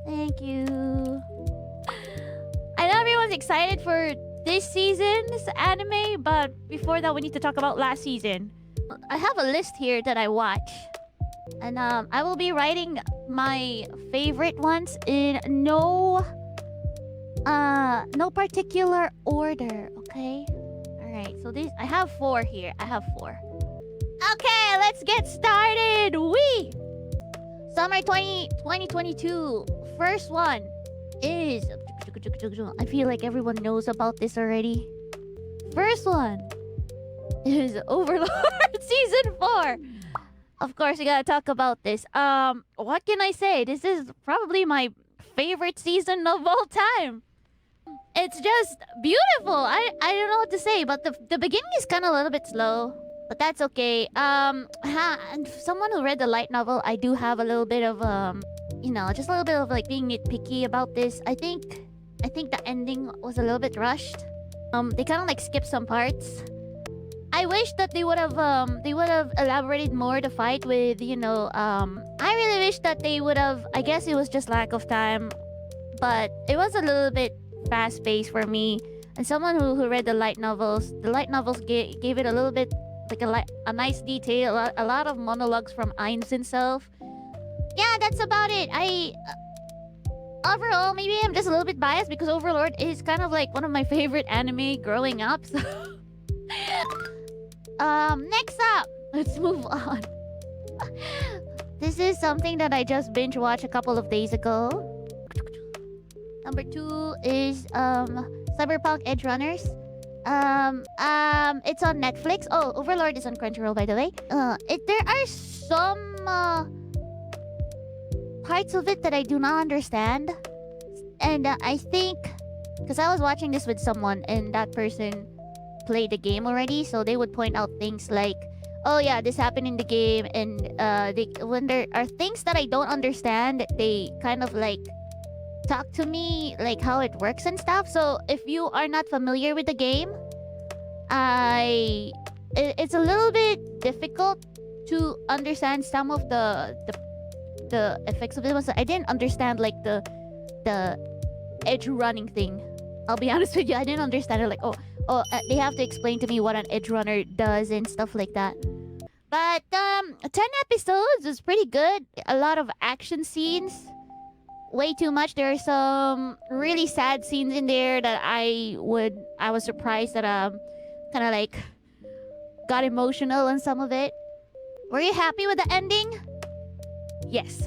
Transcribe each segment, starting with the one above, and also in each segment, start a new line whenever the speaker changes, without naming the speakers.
Thank you. I know everyone's excited for this season's anime, but before that, we need to talk about last season. I have a list here that I watch, and I will be writing my favorite ones in no particular order. Okay. All right. So this I have 4 here. Okay, let's get started. Summer 2022. First one is... I feel like everyone knows about this already. First one is Overlord Season 4. Of course, we gotta talk about this. What can I say? This is probably my favorite season of all time. It's just beautiful. I don't know what to say, but the beginning is kind of a little bit slow. But that's okay. And someone who read the light novel, I do have a little bit of just a little bit of like being nitpicky about this. I think the ending was a little bit rushed. They kind of like skipped some parts. I wish that they would have elaborated more the fight with, I really wish that they would have, I guess it was just lack of time, but it was a little bit fast-paced for me. And someone who read the light novels gave it a little bit like a nice detail, a lot of monologues from Ainz himself. Yeah, that's about it. Overall, maybe I'm just a little bit biased because Overlord is kind of like one of my favorite anime growing up. So next up, let's move on. This is something that I just binge watched a couple of days ago. Number 2 is Cyberpunk Edge Runners. It's on Netflix. Oh, Overlord is on Crunchyroll, by the way. There are some parts of it that I do not understand, and I think because I was watching this with someone and that person played the game already, so they would point out things like, oh yeah, this happened in the game, and when there are things that I don't understand, they kind of like talk to me like how it works and stuff. So if you are not familiar with the game, it's a little bit difficult to understand some of the effects of it. I didn't understand like the edge running thing. I'll be honest with you, I didn't understand it. Like, they have to explain to me what an edge runner does and stuff like that. But 10 episodes is pretty good. A lot of action scenes. Way too much. There are some really sad scenes in there that I was surprised that kind of like got emotional in some of it. Were you happy with the ending? Yes.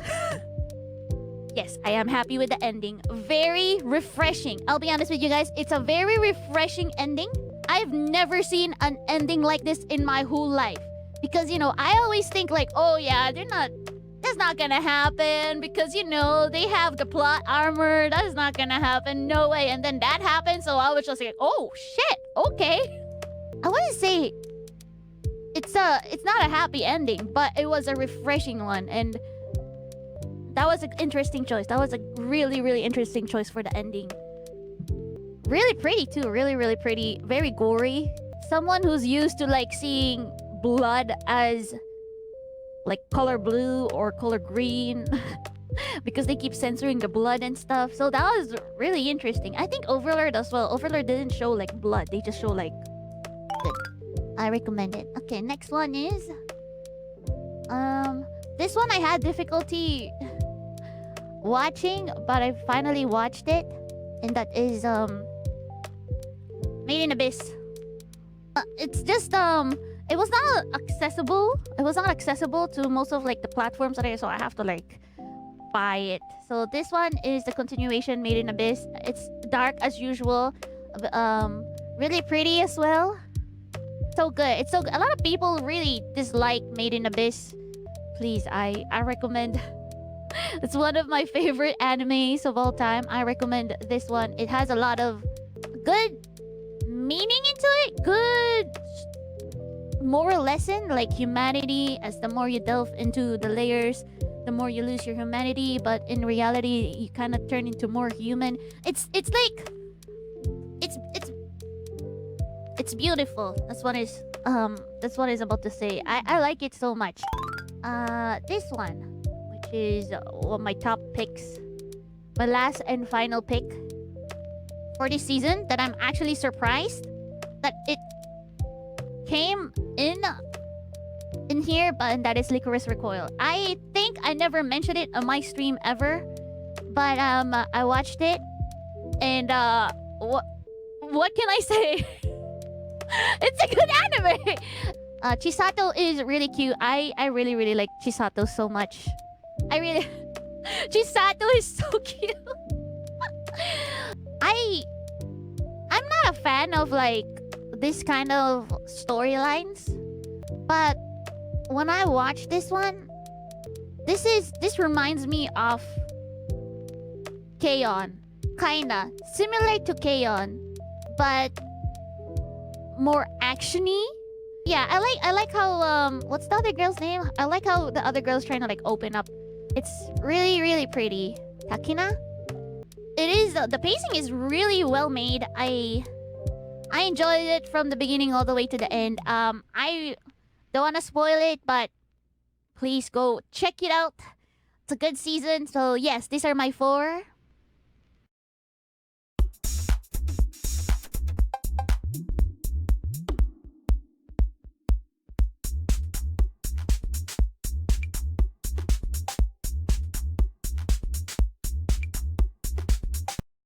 Yes, I am happy with the ending. Very refreshing. I'll be honest with you guys, it's a very refreshing ending. I've never seen an ending like this in my whole life. Because, I always think like, oh yeah, that's not gonna happen because, they have the plot armor. That is not gonna happen. No way. And then that happened, so I was just like, oh shit, okay. I wouldn't say it's not a happy ending, but it was a refreshing one, and that was an interesting choice. That was a really, really interesting choice for the ending. Really pretty too. Really, really pretty. Very gory. Someone who's used to like seeing blood as like color blue or color green because they keep censoring the blood and stuff. So that was really interesting. I think Overlord as well. Overlord didn't show like blood. They just show like good. I recommend it. Okay, next one is this one I had difficulty watching, but I finally watched it, and that is Made in Abyss. It's just it was not accessible. It was not accessible to most of like the platforms that so I have to like buy it. So this one is the continuation, Made in Abyss. It's dark as usual, really pretty as well. So good. It's so good. A lot of people really dislike Made in Abyss. Please, I recommend. It's one of my favorite animes of all time. I recommend this one. It has a lot of good meaning into it. Good moral lesson, like humanity. As the more you delve into the layers, the more you lose your humanity. But in reality, you kind of turn into more human. It's like it's beautiful. That's what is about to say. I like it so much. This one, which is one of my top picks. My last and final pick for this season that I'm actually surprised that it came in here, but that is Licorice Recoil. I think I never mentioned it on my stream ever, but I watched it, and what can I say? It's a good anime. Chisato is really cute. I really like Chisato so much. Chisato is so cute. I'm not a fan of like this kind of storylines, but when I watch this one, this reminds me of K-On! Kinda similar to K-On!, but more actiony. Yeah, I like how what's the other girl's name? I like how the other girl's trying to like open up. It's really pretty. Takina? It is, the pacing is really well made. I enjoyed it from the beginning all the way to the end. I don't want to spoil it, but please go check it out. It's a good season. So yes, these are my 4